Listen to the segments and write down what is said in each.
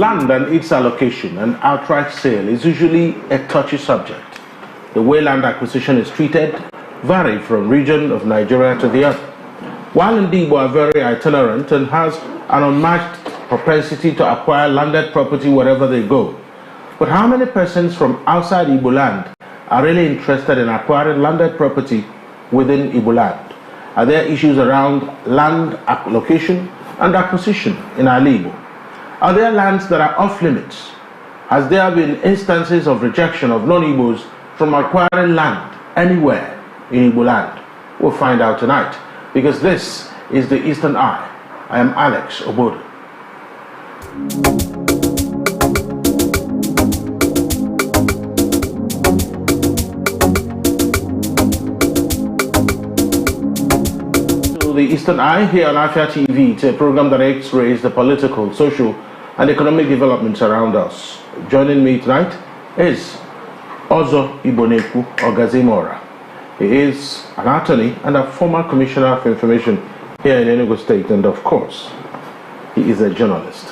Land and its allocation and outright sale is usually a touchy subject. The way land acquisition is treated vary from region of Nigeria to the other. While Igbo are very itinerant and has an unmatched propensity to acquire landed property wherever they go. But how many persons from outside Igboland are really interested in acquiring landed property within Igboland? Are there issues around land allocation and acquisition in Igbo? Are there lands that are off limits? Has there been instances of rejection of non-Igbos from acquiring land anywhere in Igboland? We'll find out tonight, because this is the Eastern Eye. I am Alex Obodo. The Eastern Eye here on Afia TV. It's a program that x-rays the political, social, and economic developments around us. Joining me tonight is Ozo Iboneku Ogazimora. He is an attorney and a former commissioner of information here in Enugu State, and of course, he is a journalist.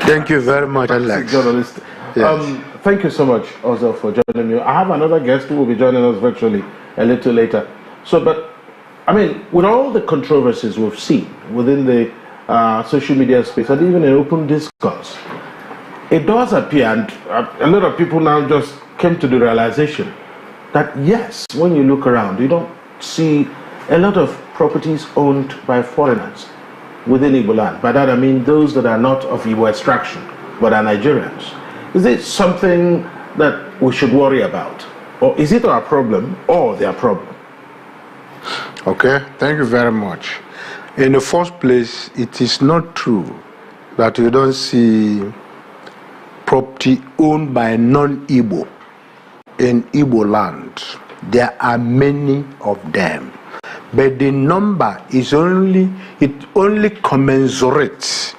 Thank you very much, Alex. Journalist. Yes. Thank you so much, Ozo, for joining me. I have another guest who will be joining us virtually a little later. I mean, with all the controversies we've seen within the social media space and even in open discourse, it does appear, and a lot of people now just came to the realization that yes, when you look around, you don't see a lot of properties owned by foreigners within Igboland. By that I mean those that are not of Igbo extraction, but are Nigerians. Is it something that we should worry about? Or is it our problem or their problem? Okay, thank you very much. In the first place, it is not true that you don't see property owned by non-Igbo in Igbo land. There are many of them, but the number is only commensurates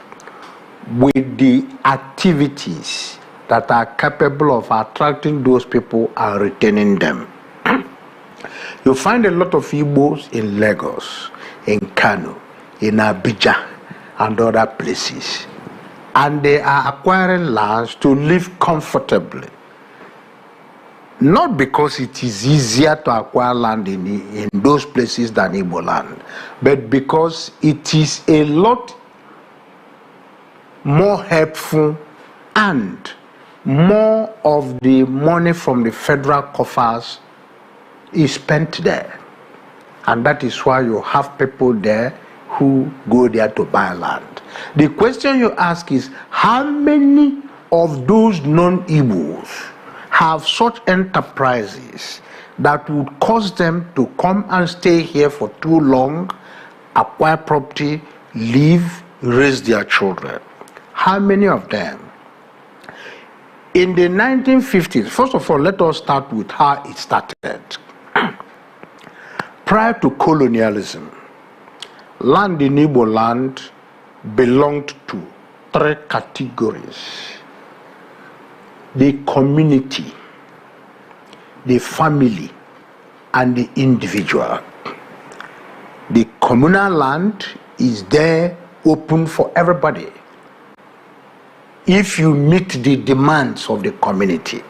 with the activities that are capable of attracting those people and retaining them. You find a lot of Igbos in Lagos, in Kano, in Abidjan, and other places. And they are acquiring lands to live comfortably. Not because it is easier to acquire land in those places than Igbo land, but because it is a lot more helpful and more of the money from the federal coffers is spent there. And that is why you have people there who go there to buy land. The question you ask is, how many of those non-Igbos have such enterprises that would cause them to come and stay here for too long, acquire property, live, raise their children? How many of them? In the 1950s, first of all, let us start with how it started. Prior to colonialism, land in Igbo land belonged to three categories: the community, the family, and the individual. The communal land is there open for everybody if you meet the demands of the community.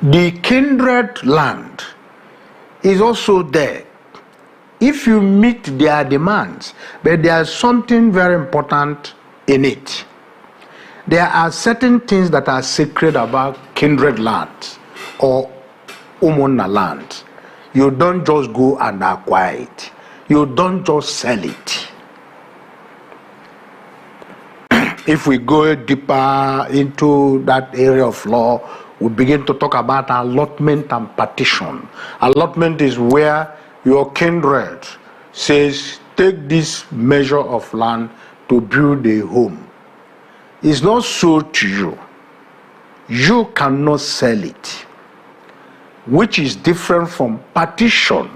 The kindred land is also there if you meet their demands, but there is something very important in it. There are certain things that are sacred about kindred land or umona land. You don't just go and acquire it. You don't just sell it. If we go deeper into that area of law, we begin to talk about allotment and partition. Allotment is where your kindred says, take this measure of land to build a home. It's not sold to you. You cannot sell it, which is different from partition,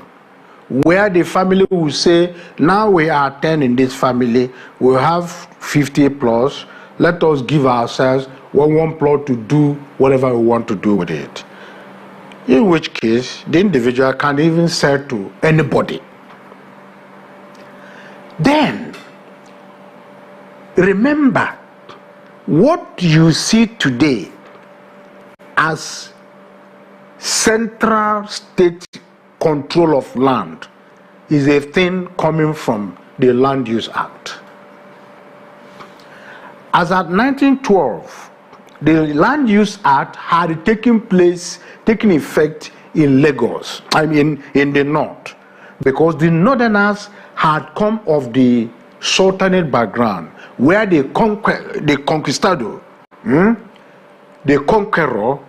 where the family will say, now we are 10 in this family, we have 50 plus, let us give ourselves one plot to do whatever we want to do with it. In which case, the individual can even sell to anybody. Then, remember What you see today as central state control of land is a thing coming from the Land Use Act. As at 1912, the Land Use Act had taken effect in Lagos, in the north, because the northerners had come of the Sultanate background, where the conquistador, the conqueror,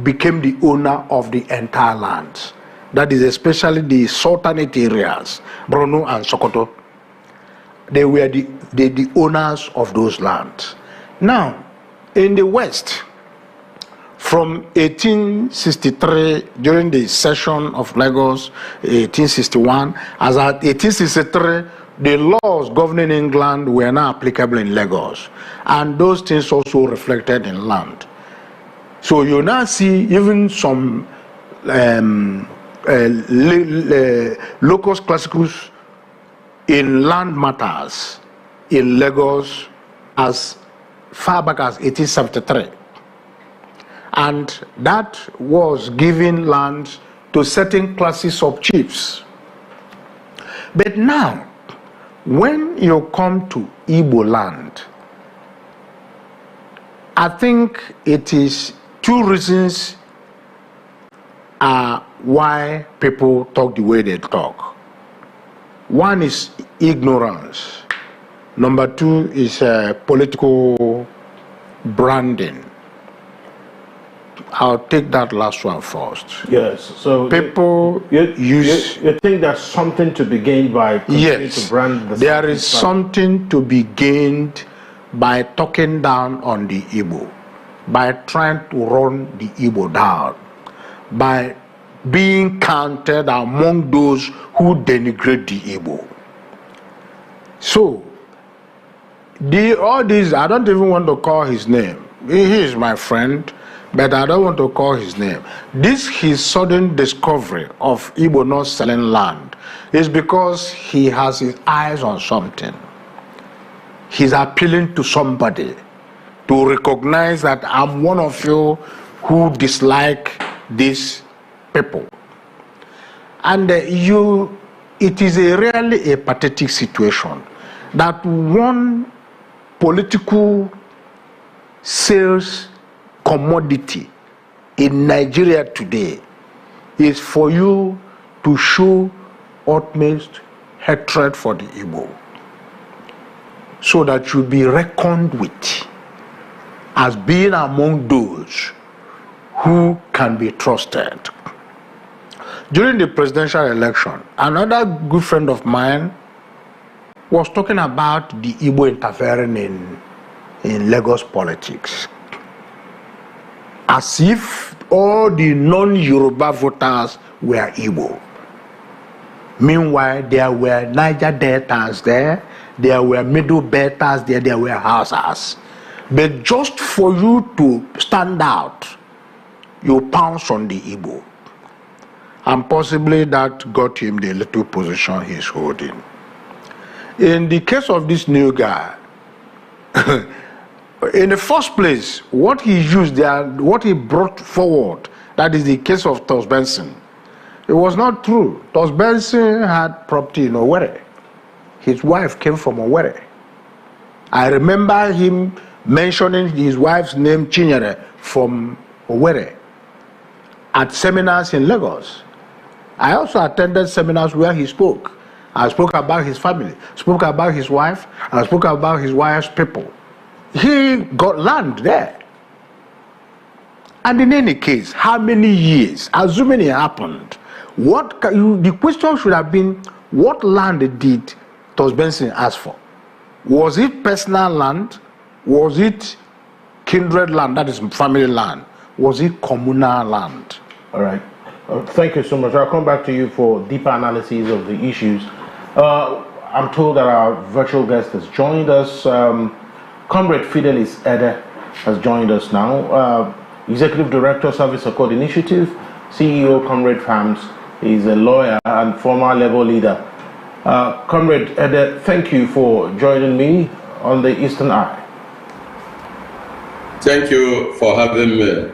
became the owner of the entire land. That is especially the Sultanate areas, Borno and Sokoto. They were the owners of those lands. Now, in the West, from 1863, during the session of Lagos, 1861, as at 1863, the laws governing England were now applicable in Lagos. And those things also reflected in land. So you now see even some locus classicus in land matters in Lagos as far back as 1873. And that was giving land to certain classes of chiefs. But now, when you come to Igboland, I think it is two reasons why people talk the way they talk. One is ignorance. Number two is political branding. I'll take that last one first. Yes. So people you think there's something to be gained by continuing to brand the there is something to be gained by talking down on the Igbo, by trying to run the Igbo down, by being counted among those who denigrate the Igbo. So, all these, I don't even want to call his name. He is my friend, but I don't want to call his name. This, his sudden discovery of Igbo not selling land, is because he has his eyes on something. He's appealing to somebody to recognize that I'm one of you who dislike these people. And it is really a pathetic situation that one political sales commodity in Nigeria today is for you to show utmost hatred for the Igbo, so that you be reckoned with as being among those who can be trusted. During the presidential election, another good friend of mine was talking about the Igbo interfering in Lagos politics, as if all the non-Yoruba voters were Igbo. Meanwhile, there were Niger Deltas there were Middle Belters there were Hausas. But just for you to stand out, you pounce on the Igbo. And possibly that got him the little position he's holding. In the case of this new guy, in the first place, what he used there, what he brought forward, that is the case of Tos Benson. It was not true. Tos Benson had property in Owerri. His wife came from Owerri. I remember him mentioning his wife's name, Chinyere, from Owerri, at seminars in Lagos. I also attended seminars where he spoke. I spoke about his family, spoke about his wife, and spoke about his wife's people. He got land there. And in any case, how many years, assuming it happened, the question should have been, what land did Tos Benson ask for? Was it personal land? Was it kindred land, that is family land? Was it communal land? All right. Thank you so much. I'll come back to you for deeper analysis of the issues. I'm told that our virtual guest has joined us. Comrade Fidelis Ede has joined us now. Executive Director, Service Accord Initiative, CEO, Comrade Farms. He's a lawyer and former level leader. Comrade Ede, thank you for joining me on the Eastern Eye. Thank you for having me.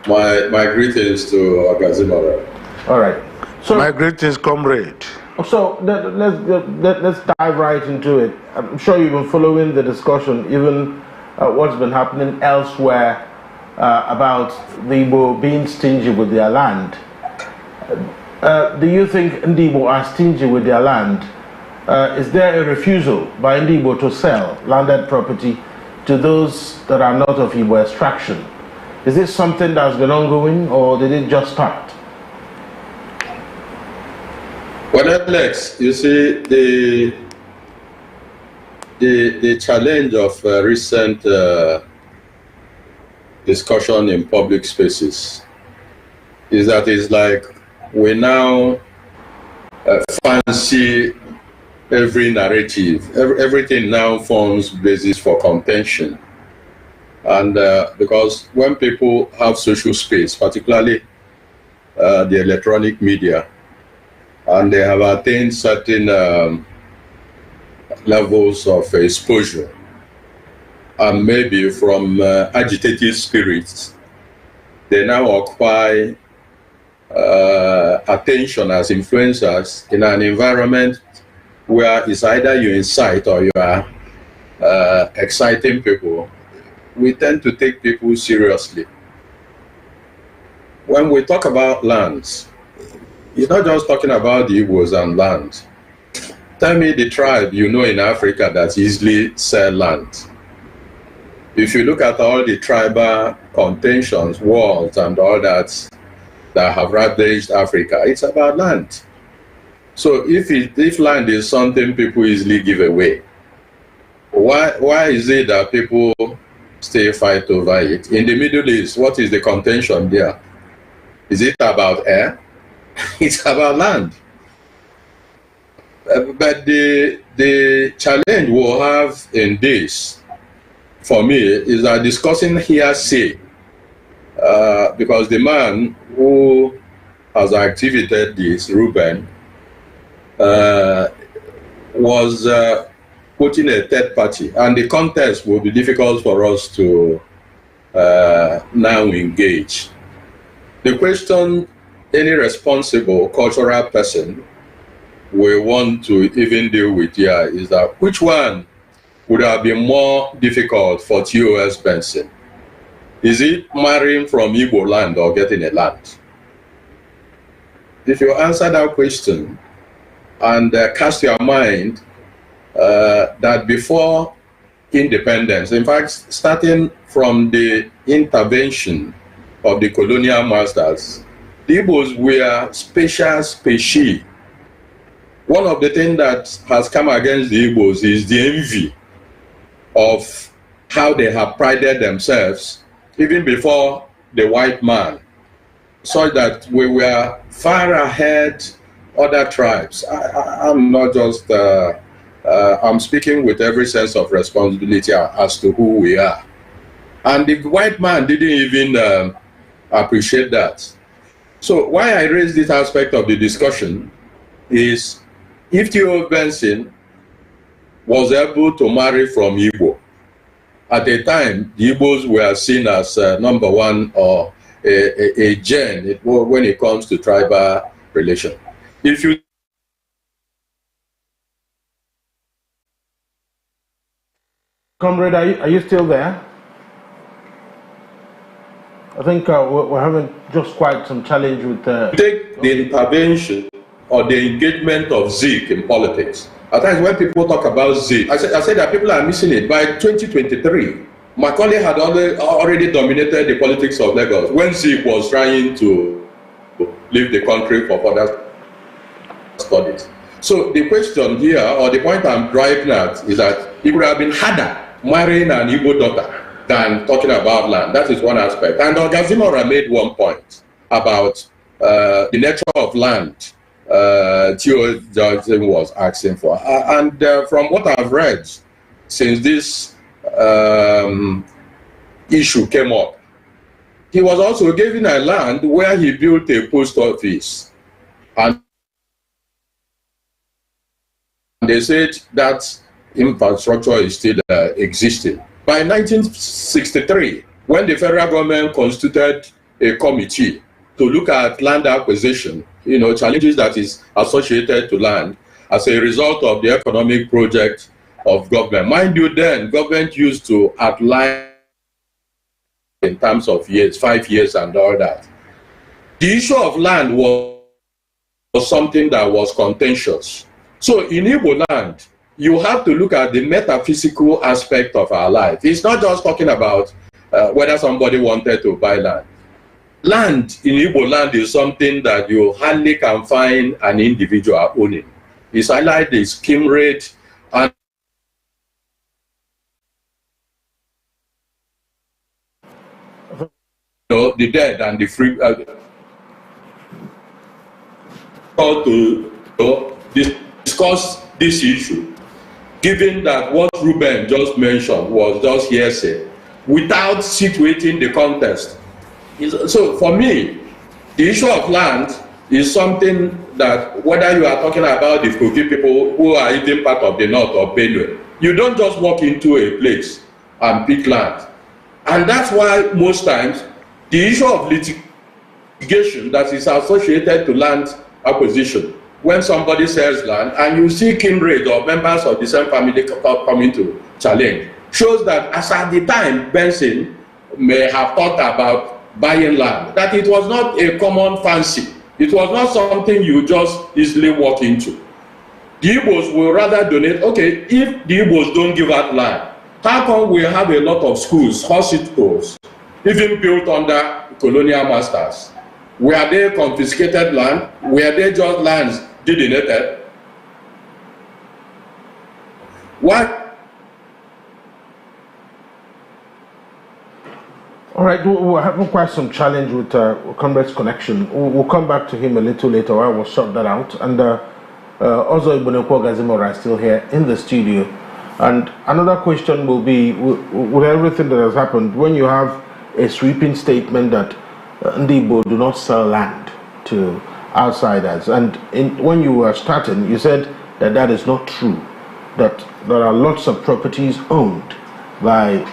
My greetings to Agazimara. All right. So My greetings, comrade. So let's dive right into it. I'm sure you've been following the discussion, even what's been happening elsewhere about the Igbo being stingy with their land. Do you think Igbo are stingy with their land? Is there a refusal by Igbo to sell landed property to those that are not of Igbo extraction? Is this something that's been ongoing, or did it just start? Well, Alex, you see, the challenge of recent discussion in public spaces is that it's like we now fancy every narrative. Everything now forms basis for contention. And because when people have social space, particularly the electronic media, and they have attained certain levels of exposure, and maybe from agitated spirits, they now occupy attention as influencers in an environment where it's either you incite or you are exciting people. We tend to take people seriously. When we talk about lands, it's not just talking about the Igbos and land. Tell me the tribe you know in Africa that easily sell land. If you look at all the tribal contentions, wars, and all that have ravaged Africa, it's about land. So if land is something people easily give away, why is it that people still fight over it? In the Middle East, what is the contention there? Is it about air? It's about land. But the challenge we'll have in this, for me, is that discussing hearsay, because the man who has activated this, Ruben, was putting a third party, and the context will be difficult for us to now engage. The question any responsible cultural person will want to even deal with here is that which one would have been more difficult for TOS Benson? Is it marrying from Igboland or getting a land? If you answer that question and cast your mind that before independence, in fact, starting from the intervention of the colonial masters, the Igbos were special species. One of the things that has come against the Igbos is the envy of how they have prided themselves even before the white man, so that we were far ahead other tribes. I'm not just, I'm speaking with every sense of responsibility as to who we are. And the white man didn't even appreciate that. So why I raise this aspect of the discussion is if Theo Benson was able to marry from Igbo, at the time the Igbos were seen as number one or a gen when it comes to tribal relation. If you Comrade, are you still there? I think we're having just quite some challenge with... take the intervention or the engagement of Zeke in politics. At times when people talk about Zeke, I said that people are missing it. By 2023, Macaulay had already dominated the politics of Lagos when Zeke was trying to leave the country for further studies. So the question here, or the point I'm driving at, is that it would have been harder marrying an Igbo daughter than talking about land. That is one aspect. And Ogazimora made one point about the nature of land Theo Johnson was asking for. And from what I've read, since this issue came up, he was also given a land where he built a post office. And they said that infrastructure is still existing. By 1963, when the federal government constituted a committee to look at land acquisition, challenges that is associated to land as a result of the economic project of government. Mind you, then government used to outline in terms of years, 5 years and all that. The issue of land was something that was contentious. So in Igboland, you have to look at the metaphysical aspect of our life. It's not just talking about whether somebody wanted to buy land. Land in Igboland is something that you hardly can find an individual owning. It's highlighted the scheme rate and the dead and the free to discuss this issue, given that what Ruben just mentioned was just hearsay, without situating the context. So for me, the issue of land is something that, whether you are talking about the Kogi people who are even part of the north of Benue, you don't just walk into a place and pick land. And that's why most times the issue of litigation that is associated to land acquisition, when somebody sells land and you see kindred or members of the same family coming to challenge, shows that as at the time Benson may have thought about buying land, that it was not a common fancy. It was not something you just easily walk into. The Igbos will rather donate. Okay, if the Igbos don't give out land, how come we have a lot of schools, hospitals, even built under colonial masters? Were they confiscated land? Were they just lands delineated? Why? All right, we're having quite some challenge with Comrade's connection. We'll come back to him a little later. I will sort that out. And also, Ibonekwo Gazimora is still here in the studio. And another question will be, with everything that has happened, when you have a sweeping statement that Ndibo do not sell land to outsiders, and when you were starting, you said that that is not true, that there are lots of properties owned by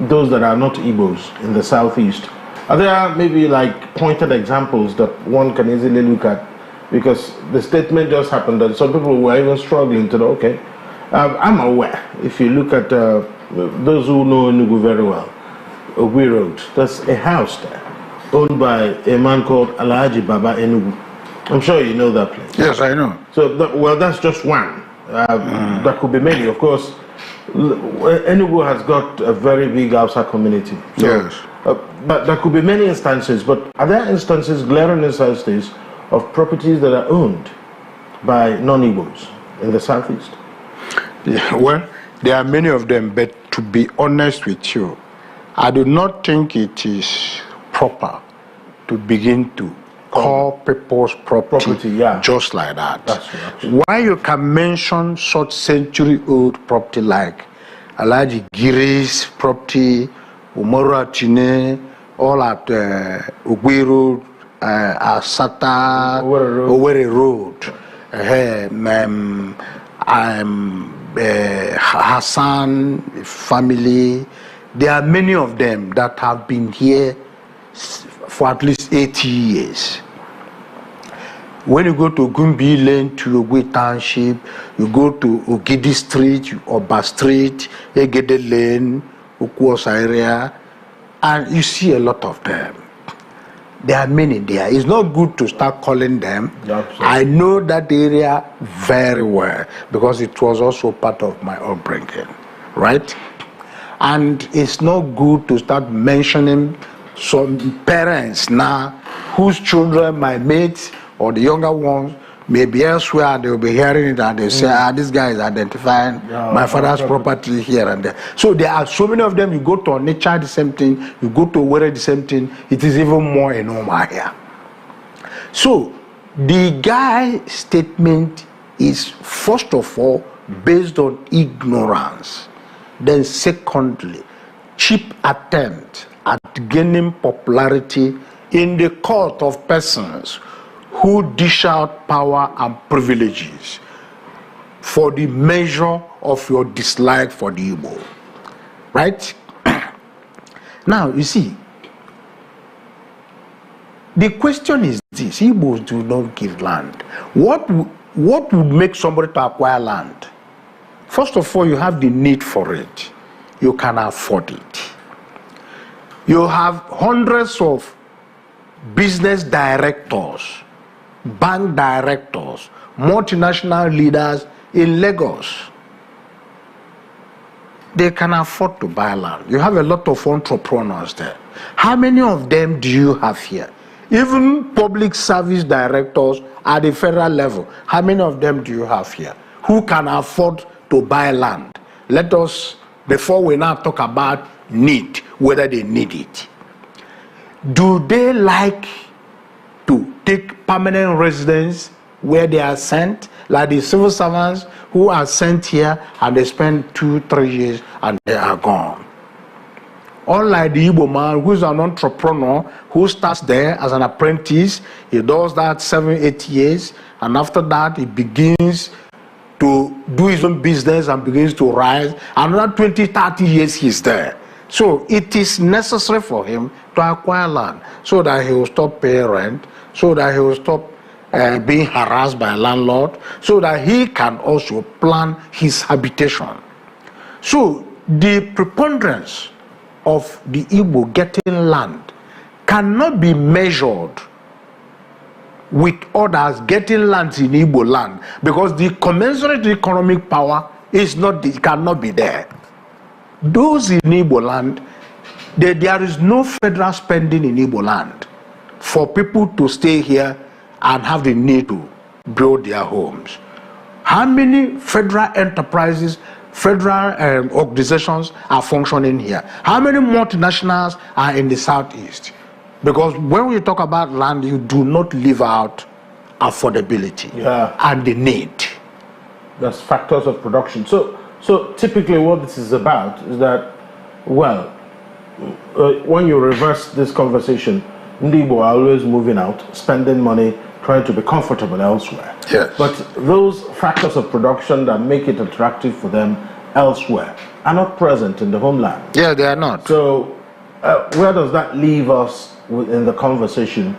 those that are not Igbos in the southeast. Are there maybe like pointed examples that one can easily look at? Because the statement just happened and some people were even struggling to know, okay, I'm aware, if you look at those who know Enugu very well, Ogui Road, there's a house there owned by a man called Alhaji Baba Enugu. I'm sure you know that place. Yes, I know. So, well, that's just one. There could be many, of course. Enugu has got a very big Hausa community. So, yes. But there could be many instances, but are there instances, glaring instances, of properties that are owned by non-Igbos in the southeast? Yeah, well, there are many of them, but to be honest with you, I do not think it is proper to begin to call people's property just like that. That's true. Why you can mention such century-old property like Alhaji Giri's property, Umaru Atine, all at Ogui Road, Asata, Owerri Road, Hassan family. There are many of them that have been here for at least 80 years. When you go to Gumbi Lane to Ogui Township, you go to Ogidi Street, Oba Street, Egede Lane, Okuosa area, and you see a lot of them. There are many there. It's not good to start calling them. I know that area very well because it was also part of my upbringing, right? And it's not good to start mentioning some parents now whose children, my mates or the younger ones, may be elsewhere and they'll be hearing it and they say, this guy is identifying my father's property here and there. So there are so many of them. You go to Onitsha, the same thing. You go to Owerri, the same thing. It is even more enormous here. So the guy's statement is, first of all, based on ignorance. Then secondly, cheap attempt at gaining popularity in the court of persons who dish out power and privileges for the measure of your dislike for the Igbo. Right? Now, you see, the question is this: Igbos do not give land. What would make somebody to acquire land? First of all, you have the need for it. You can afford it. You have hundreds of business directors, bank directors, multinational leaders in Lagos. They can afford to buy land. You have a lot of entrepreneurs there. How many of them do you have here? Even public service directors at the federal level, how many of them do you have here who can afford to buy land? Let us, before we now talk about need, whether they need it. Do they like to take permanent residence where they are sent, like the civil servants who are sent here and they spend 2-3 years and they are gone? Unlike the Igbo man who is an entrepreneur who starts there as an apprentice, he does that 7-8 years, and after that he begins to do his own business and begins to rise. Another 20-30 years he's there. So it is necessary for him to acquire land so that he will stop paying rent, so that he will stop being harassed by a landlord, so that he can also plan his habitation. So the preponderance of the Igbo getting land cannot be measured with others getting lands in Igbo land, because the commensurate economic power is not, it cannot be there. Those in Igbo land, there is no federal spending in Igbo land for people to stay here and have the need to build their homes. How many federal enterprises, federal organizations are functioning here? How many multinationals are in the southeast? Because when we talk about land, you do not leave out affordability and the need. That's factors of production. So typically what this is about is that, well, when you reverse this conversation, Ndibo are always moving out, spending money, trying to be comfortable elsewhere. Yes. But those factors of production that make it attractive for them elsewhere are not present in the homeland. Yeah, they are not. So where does that leave us in the conversation?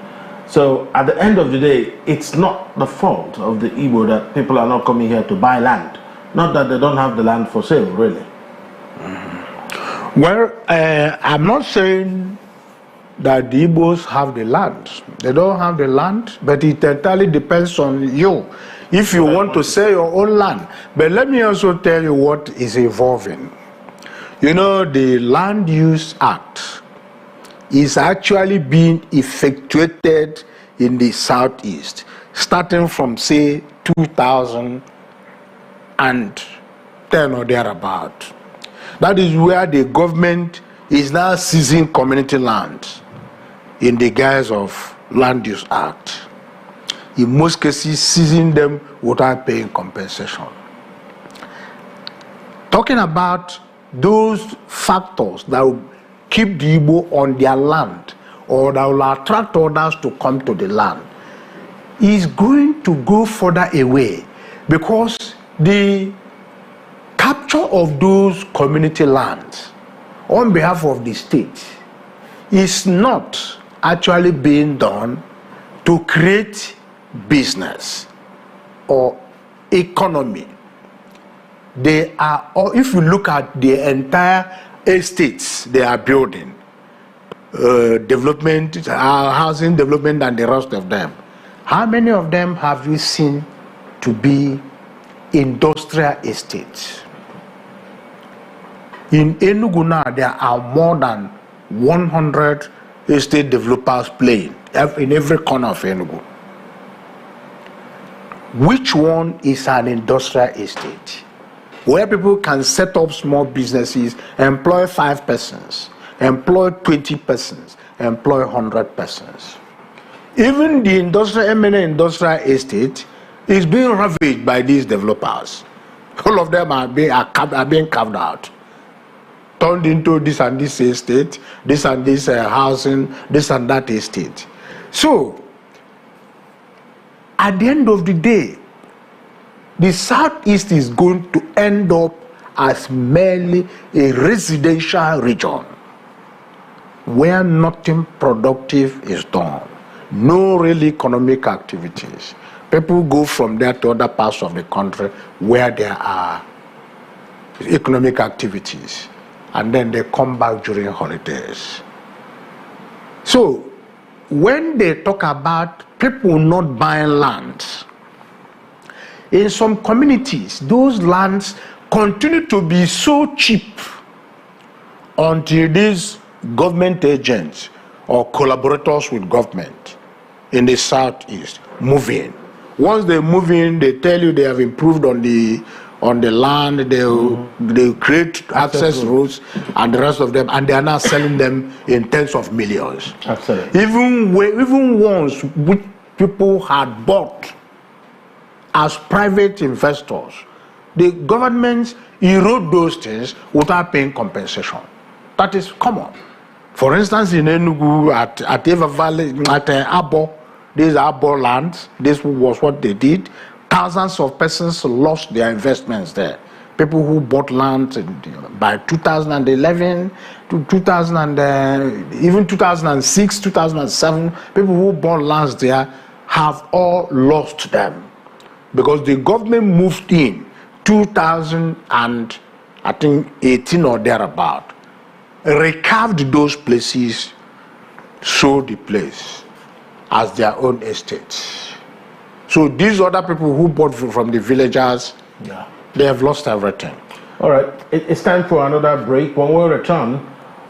So at the end of the day, it's not the fault of the Igbo that people are not coming here to buy land. Not that they don't have the land for sale, really. Well, I'm not saying that the Igbos have the land. They don't have the land, but it entirely depends on you. If you want to sell your own land. But let me also tell you what is evolving. You know, the Land Use Act is actually being effectuated in the southeast, starting from, say, 2010 or thereabout. That is where the government is now seizing community land in the guise of Land Use Act. In most cases, seizing them without paying compensation. Talking about those factors that will keep the Igbo on their land or that will attract others to come to the land is going to go further away, because the capture of those community lands on behalf of the state is not actually being done to create business or economy. They are, or if you look at the entire estates they are building, development, housing development and the rest of them, how many of them have you seen to be industrial estates? In Enugu now, there are more than 100 estate developers playing in every corner of Enugu. Which one is an industrial estate? Where people can set up small businesses, employ 5 persons, employ 20 persons, employ 100 persons. Even the eminent industrial estate is being ravaged by these developers. All of them are being carved out, turned into this and this estate, this and this housing, this and that estate. So, at the end of the day, the Southeast is going to end up as merely a residential region. where nothing productive is done, no real economic activities. People go from there to other parts of the country where there are economic activities, and then they come back during holidays. So when they talk about people not buying lands, in some communities, those lands continue to be so cheap until these government agents or collaborators with government in the southeast move in. Once they move in, they tell you they have improved on the land, they create access roads and the rest of them, and they are now selling them in tens of millions. Absolutely. Even ones which people had bought as private investors, the governments erode those things without paying compensation. That is common. For instance, in Enugu, at Eva Valley, at Abo, these are Abo lands. This was what they did. Thousands of persons lost their investments there. People who bought land by 2011 to even 2006, 2007, people who bought lands there have all lost them because the government moved in 2018 or thereabout, recarved those places, sold the place as their own estates. So these other people who bought from the villagers, they have lost everything. All right, it's time for another break. When we return,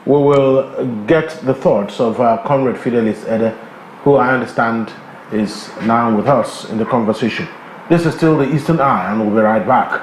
we will get the thoughts of Comrade Fidelis Ede, who I understand is now with us in the conversation. This is still the Eastern Eye, and we'll be right back.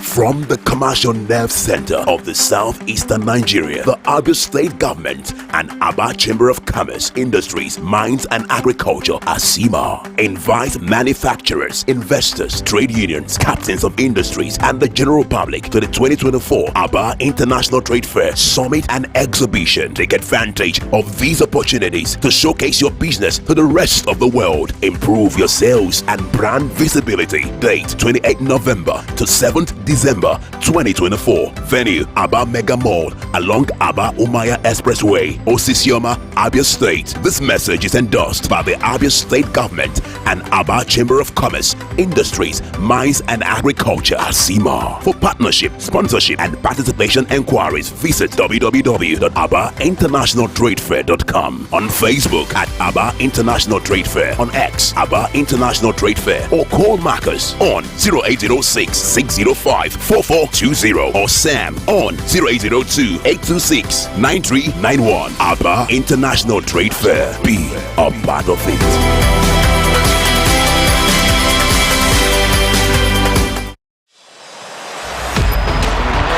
From the commercial nerve center of the southeastern Nigeria, the Abia State Government and Aba Chamber of Commerce, Industries, Mines and Agriculture, ASIMA, invite manufacturers, investors, trade unions, captains of industries, and the general public to the 2024 Aba International Trade Fair Summit and Exhibition. Take advantage of these opportunities to showcase your business to the rest of the world. Improve your sales and brand visibility. Date 28 November to 7th December 2024. Venue Aba Mega Mall along Aba Umaya Expressway, Osisioma, Abia State. This message is endorsed by the Abia State Government and Aba Chamber of Commerce, Industries, Mines and Agriculture, ASIMA. For partnership, sponsorship and participation enquiries, visit www.abainternationaltradefair.com. On Facebook at Aba International Trade Fair, on X Aba International Trade Fair, or call Marcus on 0806 605 4420 or Sam on 0802-826-9391. Aba International Trade Fair. Be a part of it.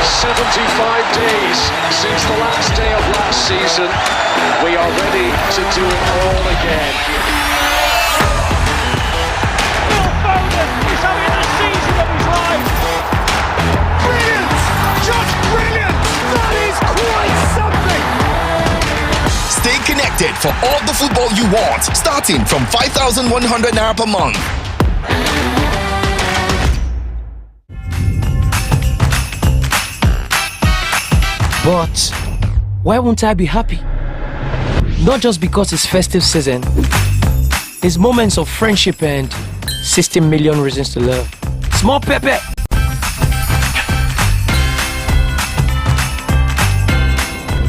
75 days since the last day of last season. We are ready to do it all again. Phil Foden is having the season of his life. Brilliant! Just brilliant! That is quite something! Stay connected for all the football you want, starting from 5,100 Naira per month. But why won't I be happy? Not just because it's festive season. It's moments of friendship and 16 million reasons to love. Small pepper.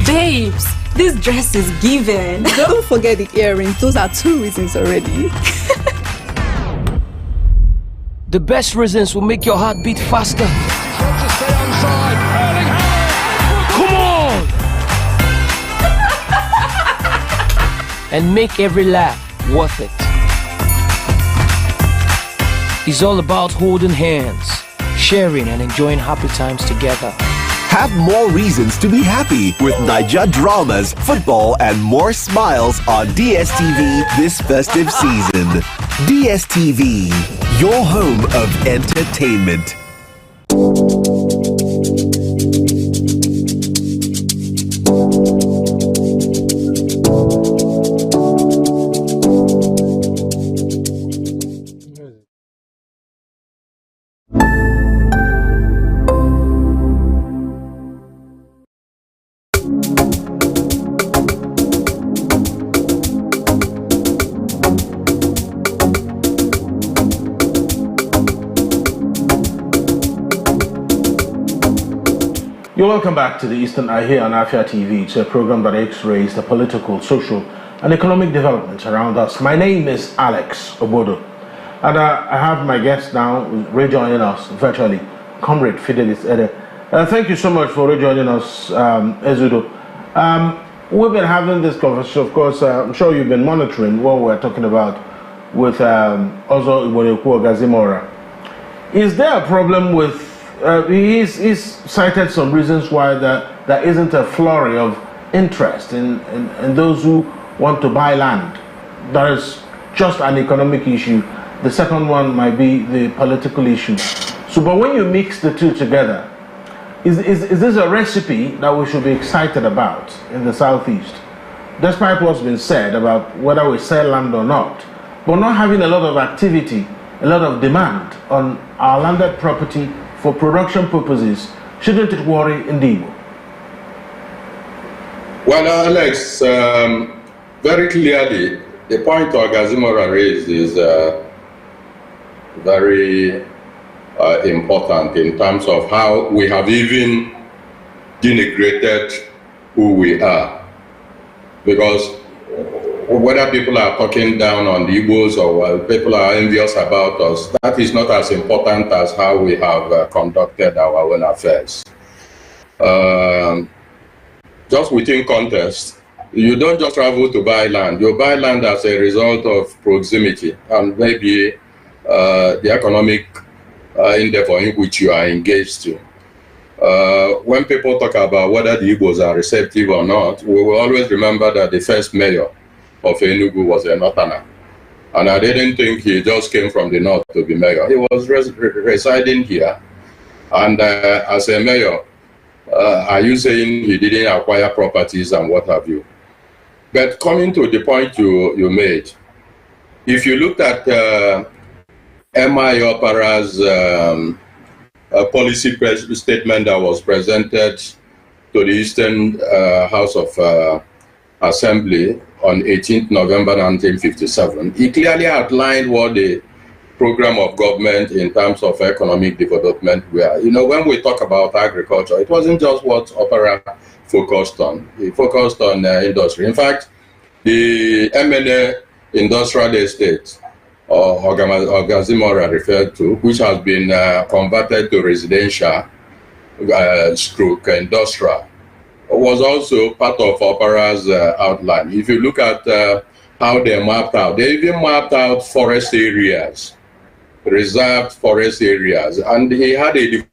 Babes, this dress is given. Don't forget the earrings. Those are 2 reasons already. The best reasons will make your heart beat faster. Come on! And make every laugh worth it. It's all about holding hands, sharing and enjoying happy times together. Have more reasons to be happy with Niger dramas, football, and more smiles on DSTV this festive season. DSTV, your home of entertainment. You're welcome back to the Eastern Eye here on Afia TV. It's a program that x-rays the political, social, and economic developments around us. My name is Alex Obodo, and I have my guest now rejoining us virtually, Comrade Fidelis Ede. Thank you so much for rejoining us, Ezudo. We've been having this conversation, of course. I'm sure you've been monitoring what we're talking about with Ozo Igboland Gazimora. Is there a problem with he's cited some reasons why there isn't a flurry of interest in those who want to buy land. That is just an economic issue. The second one might be the political issue. So, but when you mix the two together, is this a recipe that we should be excited about in the Southeast? Despite what's been said about whether we sell land or not, but not having a lot of activity, a lot of demand on our landed property for production purposes, shouldn't it worry Igbo? Well, Alex, very clearly, the point Gazimora raised is very important in terms of how we have even denigrated who we are. Because whether people are talking down on the Igbos or people are envious about us, that is not as important as how we have conducted our own affairs. Just within context, you don't just travel to buy land. You buy land as a result of proximity and maybe the economic endeavor in which you are engaged to. When people talk about whether the Igbos are receptive or not, we will always remember that the first mayor of Enugu was a Northerner. And I didn't think he just came from the north to be mayor. He was residing here. And as a mayor, are you saying he didn't acquire properties and what have you? But coming to the point you made, if you looked at M.I. Opera's policy statement that was presented to the Eastern House of Assembly on 18th November 1957, he clearly outlined what the program of government in terms of economic development were. You know, when we talk about agriculture, it wasn't just what Opera focused on. He focused on industry. In fact, the MNA industrial estate, or Gazimora referred to, which has been converted to residential stroke industrial, was also part of Opera's outline. If you look at how they mapped out, they even mapped out forest areas, reserved forest areas, and he had a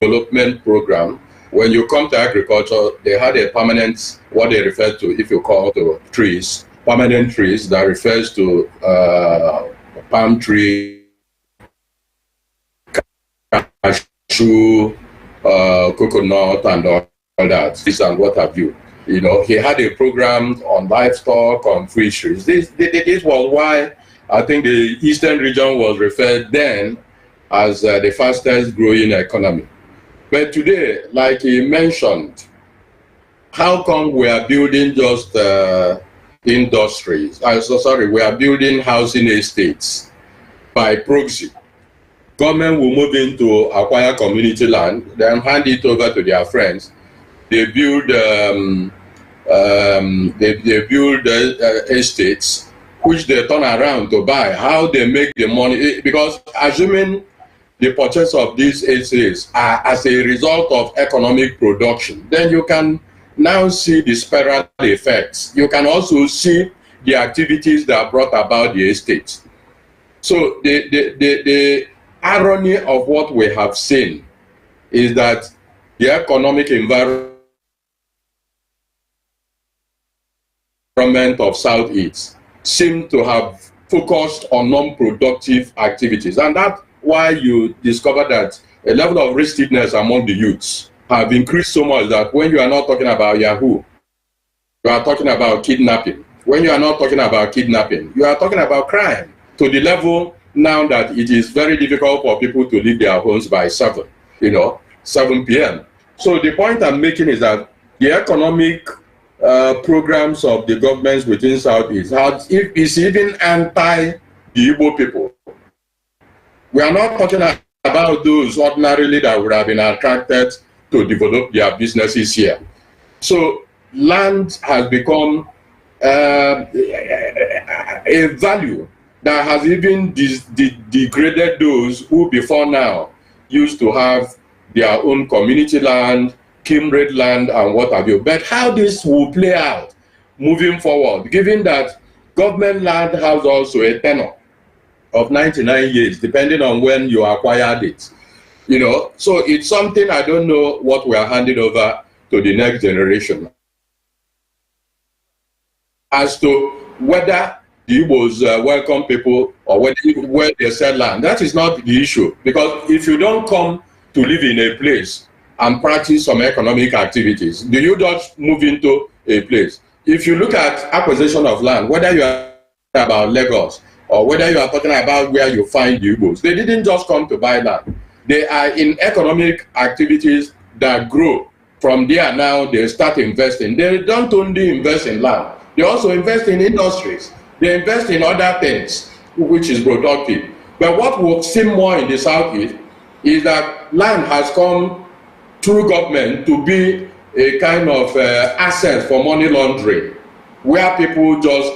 development program. When you come to agriculture, they had a permanent, what they refer to, if you call to trees, permanent trees, that refers to palm tree, cashew, coconut, and all that, this and what have you. You know, he had a program on livestock, on fisheries. This was why I think the Eastern region was referred then as the fastest growing economy. But today, like he mentioned, how come we are building just industries? We are building housing estates by proxy. Government will move in to acquire community land, then hand it over to their friends. They build estates, which they turn around to buy. How they make the money? Because assuming the purchase of these estates are as a result of economic production, then you can now see the spiral effects. You can also see the activities that brought about the estates. So the irony of what we have seen is that the economic environment of Southeast seem to have focused on non-productive activities. And that's why you discover that a level of riskiness among the youths have increased so much that when you are not talking about Yahoo, you are talking about kidnapping. When you are not talking about kidnapping, you are talking about crime, to the level now that it is very difficult for people to leave their homes by 7 p.m. So the point I'm making is that the economic programs of the governments within Southeast is even anti the Igbo people. We are not talking about those ordinarily that would have been attracted to develop their businesses here. So land has become a value that has even degraded those who before now used to have their own community land, kindred land, and what have you. But how this will play out moving forward, given that government land has also a tenure of 99 years, depending on when you acquired it. You know, so it's something I don't know what we are handing over to the next generation. As to whether the Igbos welcome people or where they sell land, that is not the issue. Because if you don't come to live in a place and practice some economic activities, do you just move into a place? If you look at acquisition of land, whether you are about Lagos or whether you are talking about where you find the Igbos, they didn't just come to buy land. They are in economic activities that grow. From there now, they start investing. They don't only invest in land, they also invest in industries. They invest in other things, which is productive. But what will seem more in the Southeast is that land has come through government to be a kind of asset for money laundering, where people just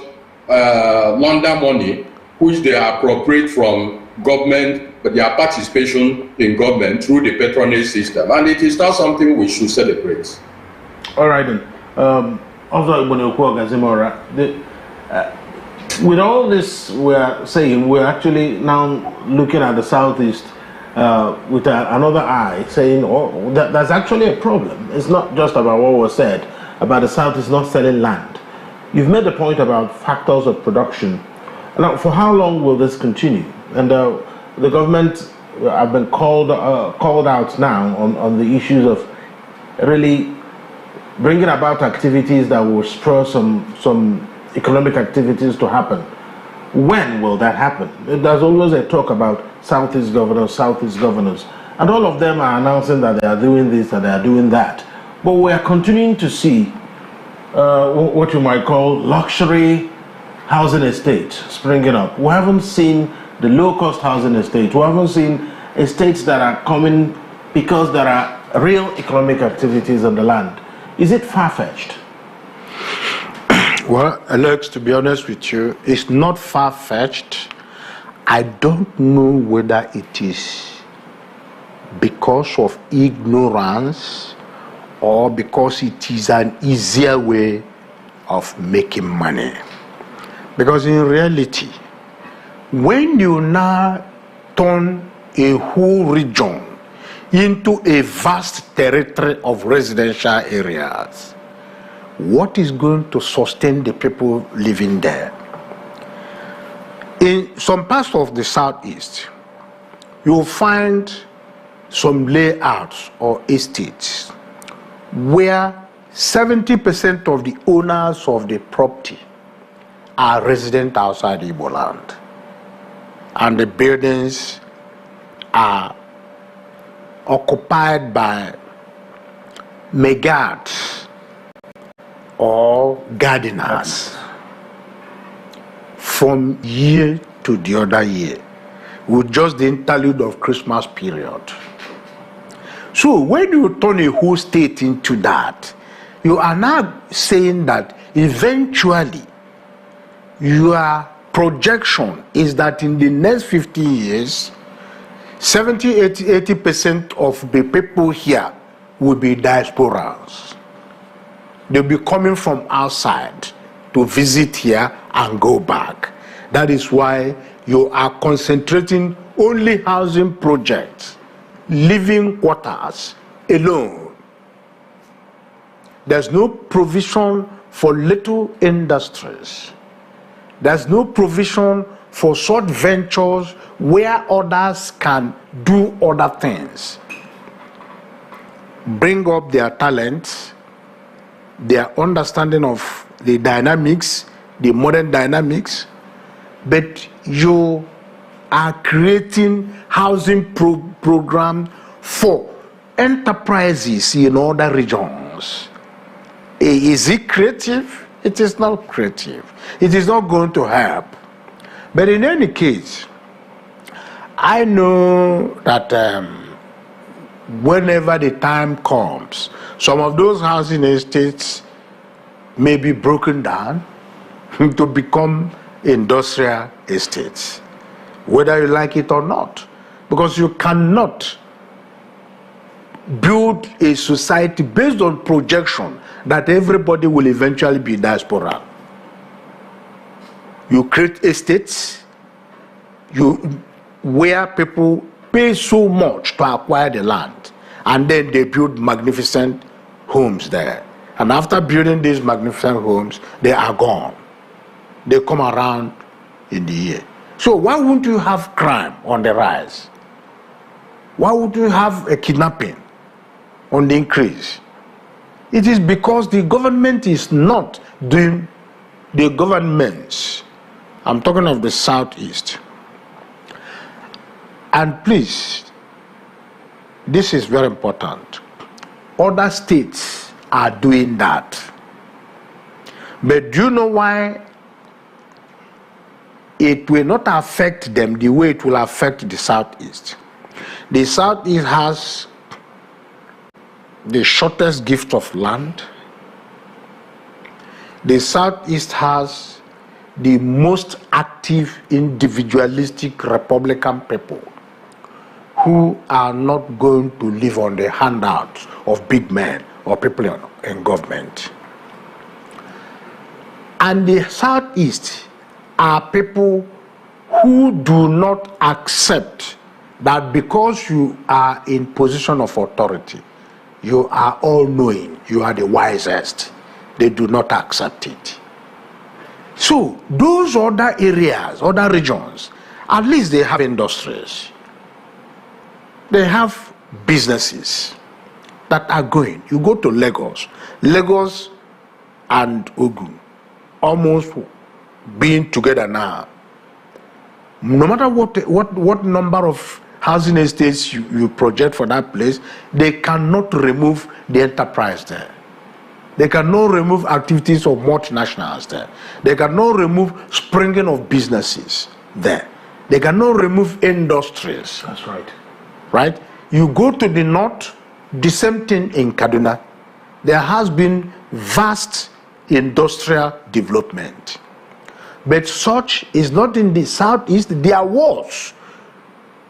launder money, which they appropriate from government, but their participation in government through the patronage system. And it is not something we should celebrate. All right then. With all this we're saying, we're actually now looking at the Southeast with another eye, saying, oh, that's actually a problem. It's not just about what was said about the Southeast not selling land. You've made the point about factors of production. Now, for how long will this continue? And the government have been called out now on the issues of really bringing about activities that will spur some economic activities to happen. When will that happen? There's always a talk about Southeast governors, and all of them are announcing that they are doing this and they are doing that. But we are continuing to see what you might call luxury housing estates springing up. We haven't seen the low-cost housing estate. We haven't seen estates that are coming because there are real economic activities on the land. Is it far-fetched? Well, Alex, to be honest with you, it's not far-fetched. I don't know whether it is because of ignorance or because it is an easier way of making money. Because in reality, when you now turn a whole region into a vast territory of residential areas, what is going to sustain the people living there? In some parts of the Southeast, you'll find some layouts or estates where 70% of the owners of the property are resident outside Igboland, and the buildings are occupied by megats or gardeners from year to the other year, with just the interlude of Christmas period. So when you turn a whole state into that, you are now saying that eventually your projection is that in the next 50 years, 80% of the people here will be diasporans. They'll be coming from outside to visit here and go back. That is why you are concentrating only housing projects, living quarters alone. There's no provision for little industries. There's no provision for short ventures where others can do other things, bring up their talents, their understanding of the dynamics, the modern dynamics, but you are creating housing program for enterprises in other regions. Is it creative? It is not creative. It is not going to help. But in any case, I know that whenever the time comes, some of those housing estates may be broken down to become industrial estates, whether you like it or not, because you cannot build a society based on projection that everybody will eventually be diaspora. You create estates where people pay so much to acquire the land, and then they build magnificent homes there. And after building these magnificent homes, they are gone. They come around in the year. So why wouldn't you have crime on the rise? Why would you have a kidnapping on the increase? It is because the government is not doing, the governments, I'm talking of the Southeast. And please, this is very important. Other states are doing that. But do you know why it will not affect them the way it will affect the Southeast? The Southeast has the shortest gift of land. The Southeast has the most active, individualistic Republican people who are not going to live on the handouts of big men or people in government. And the Southeast are people who do not accept that because you are in position of authority, you are all-knowing, you are the wisest. They do not accept it. So those other areas, other regions, at least they have industries. They have businesses that are going. You go to Lagos and Ogun, almost being together now. No matter what number of housing estates you project for that place, they cannot remove the enterprise there. They cannot remove activities of multinationals there. They cannot remove springing of businesses there. They cannot remove industries. That's right. Right? You go to the north, the same thing in Kaduna. There has been vast industrial development. But such is not in the Southeast. There was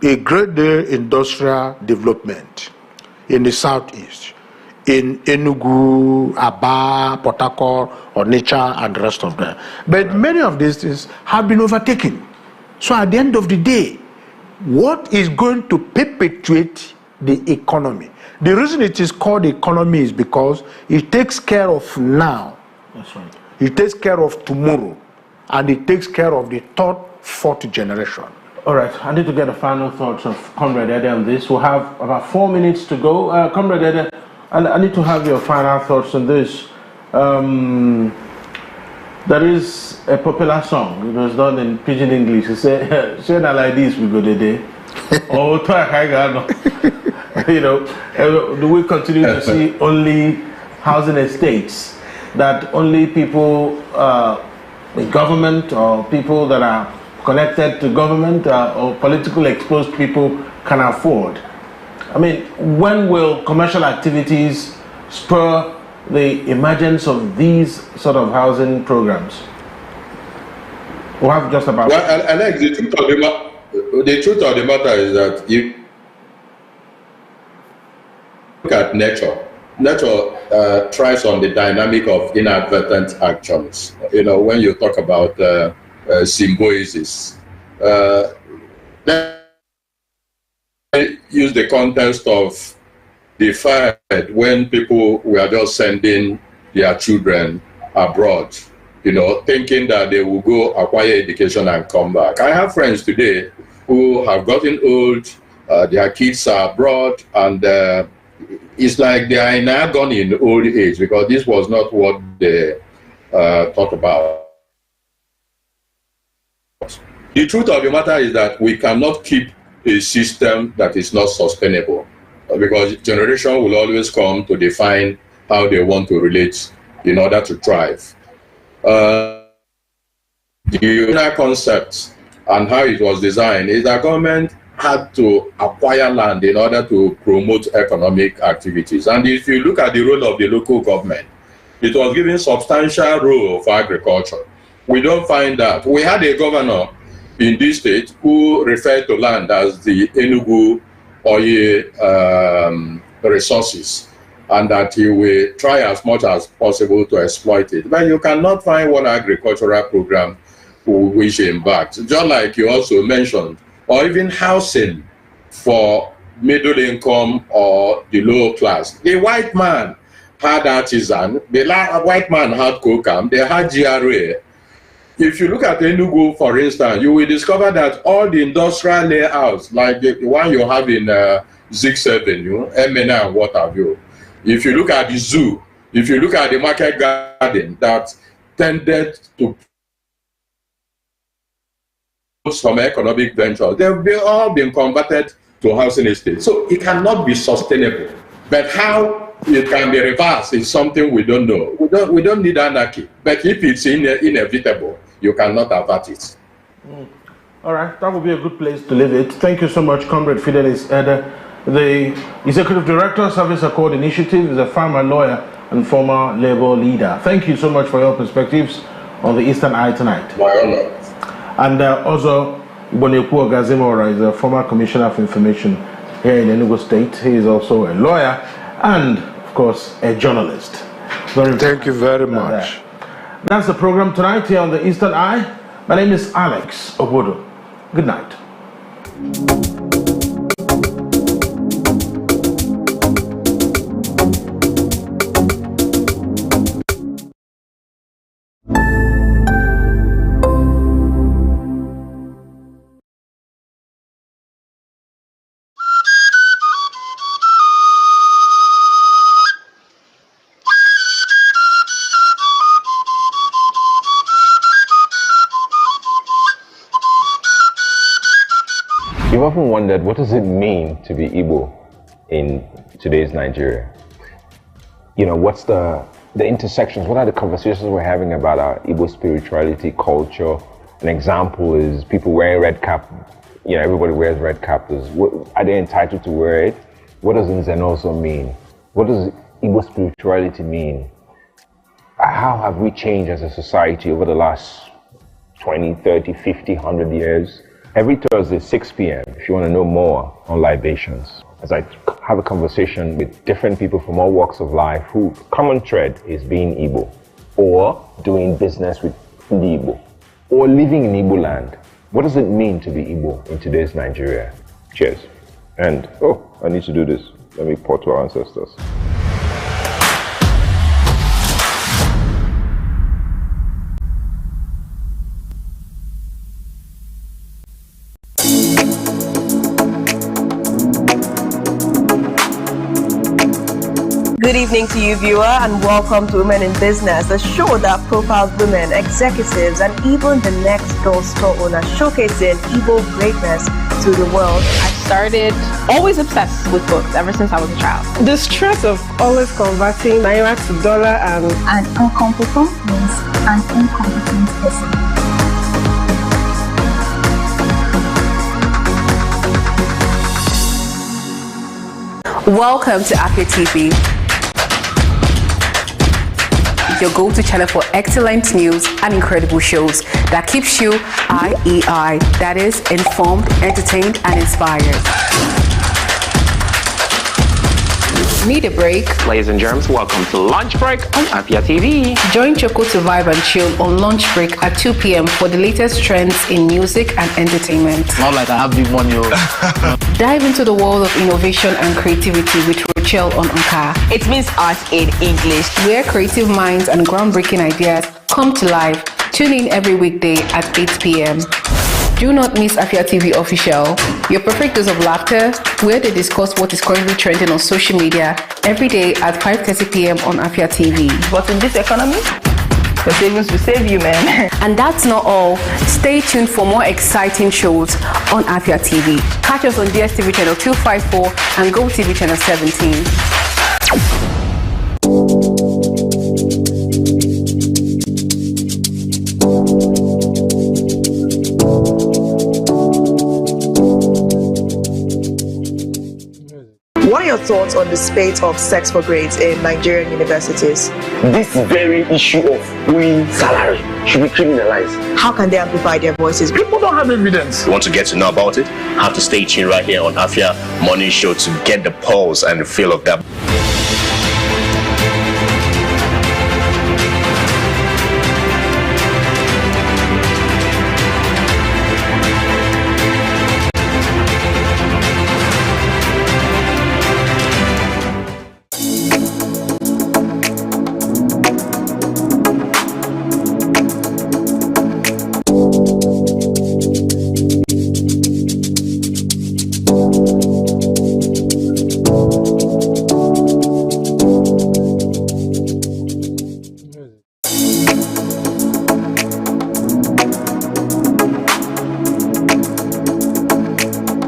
a great deal industrial development in the Southeast, in Enugu, Aba, Port Harcourt, Onitsha, and the rest of them. But many of these things have been overtaken. So at the end of the day, what is going to perpetuate the economy? The reason it is called economy is because it takes care of now. That's right. It takes care of tomorrow. And it takes care of the third, fourth generation. All right, I need to get the final thoughts of Comrade Ede on this. We'll have about 4 minutes to go. Comrade Ede, I need to have your final thoughts on this. There is a popular song. It was done in Pidgin English. It said, "Say that like this, we go today." Oh, you know, do we continue to see only housing estates that only people, the government or people that are connected to government or politically exposed people can afford? I mean, when will commercial activities spur the emergence of these sort of housing programs? We'll have just about... Well, Alex, the truth of the matter is that you look at nature. Nature thrives on the dynamic of inadvertent actions. You know, when you talk about symbiosis, let's use the context of the fact when people were just sending their children abroad, you know, thinking that they will go acquire education and come back. I have friends today who have gotten old, their kids are abroad, and it's like they are now gone in old age because this was not what they thought about. The truth of the matter is that we cannot keep a system that is not sustainable, because generation will always come to define how they want to relate in order to thrive. The original concept and how it was designed is that government had to acquire land in order to promote economic activities. And if you look at the role of the local government, it was given substantial role for agriculture. We don't find that. We had a governor in this state who referred to land as the Enugu oil resources, and that he will try as much as possible to exploit it. But you cannot find one agricultural program which embarked, just like you also mentioned, or even housing for middle income or the lower class. The white man had artisan, the white man had COCAM, they had GRA. If you look at Enugu, for instance, you will discover that all the industrial layouts, like the one you have in Zix Avenue, MNA and what have you, if you look at the zoo, if you look at the market garden that tended to some economic ventures, they've all been converted to housing estates. So it cannot be sustainable. But how it can be reversed is something we don't know. We don't need anarchy. But if it's inevitable, you cannot avert it. All right, that would be a good place to leave it. Thank you so much, Comrade Fidelis Eder, the Executive Director of Service Accord Initiative, is a farmer, lawyer, and former labor leader. Thank you so much for your perspectives on the Eastern Eye tonight. My honor. And also, Igboneku Ogazimora is a former Commissioner of Information here in Enugu State. He is also a lawyer and, of course, a journalist. Thank you very much. That's the program tonight here on the Eastern Eye. My name is Alex Obodo. Good night. You've often wondered, what does it mean to be Igbo in today's Nigeria? You know, what's the intersections? What are the conversations we're having about our Igbo spirituality, culture? An example is people wearing red cap. You know, everybody wears red cap. Are they entitled to wear it? What does Nzen also mean? What does Igbo spirituality mean? How have we changed as a society over the last 20, 30, 50, 100 years? Every Thursday, 6 p.m., if you want to know more on libations, as I have a conversation with different people from all walks of life whose common thread is being Igbo, or doing business with the Igbo, or living in Igboland. What does it mean to be Igbo in today's Nigeria? Cheers. And, I need to do this. Let me pour to our ancestors. Good evening to you, viewer, and welcome to Women in Business, a show that profiles women, executives, and even the next door store owner, showcasing Igbo greatness to the world. I started always obsessed with books ever since I was a child. The stress of always converting naira to dollar and an incompetent means an incompetent person. Welcome to Afia TV, your go-to channel for excellent news and incredible shows that keeps you IEI, that is, informed, entertained, and inspired. Need a break? Ladies and germs, welcome to Lunch Break on Afia TV. Join Choco to vibe and chill on Lunch Break at 2 p.m. for the latest trends in music and entertainment. Not like I have big money. Dive into the world of innovation and creativity with Rochelle on Anka. It means art in English, where creative minds and groundbreaking ideas come to life. Tune in every weekday at 8 p.m. Do not miss Afia TV Official, your perfect dose of laughter, where they discuss what is currently trending on social media every day at 5:30 p.m. on Afia TV. But in this economy, the savings will save you, man. And that's not all. Stay tuned for more exciting shows on Afia TV. Catch us on DSTV channel 254 and GoTV channel 17. thoughts on the spate of sex for grades in Nigerian universities? This very issue of owing salary should be criminalized. How can they amplify their voices? People don't have evidence. You want to get to know about it? Have to stay tuned right here on Afia Morning Show to get the pulse and the feel of that.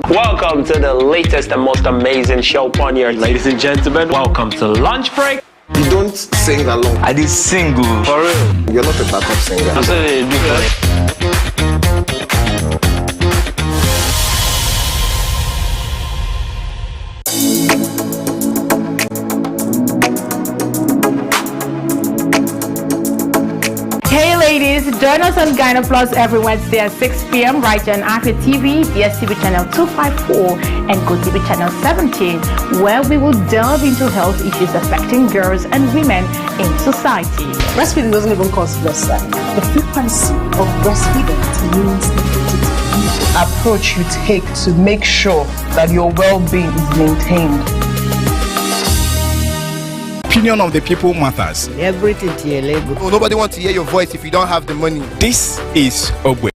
Welcome to the latest and most amazing show on here. Ladies and gentlemen, welcome to Lunch Break. You don't sing along. I did single. For real. You're not a backup singer. That's what they do. Hey ladies, join us on Gyno Plus every Wednesday at 6 p.m. right here on Afia TV, DSTV channel 254 and GoTV channel 17, where we will delve into health issues affecting girls and women in society. Breastfeeding doesn't even cause breast size. The frequency of breastfeeding means the approach you take to make sure that your well-being is maintained. Opinion of the people matters. Everything to your label. Oh, nobody wants to hear your voice if you don't have the money. This is Ogwe.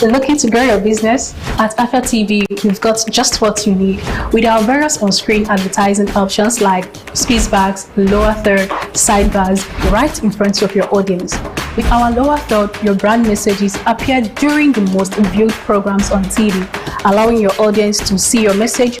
Looking to grow your business? At Afia TV, we've got just what you need. With our various on-screen advertising options like squeeze bags, lower third, sidebars, right in front of your audience. With our lower third, your brand messages appear during the most viewed programs on TV, allowing your audience to see your message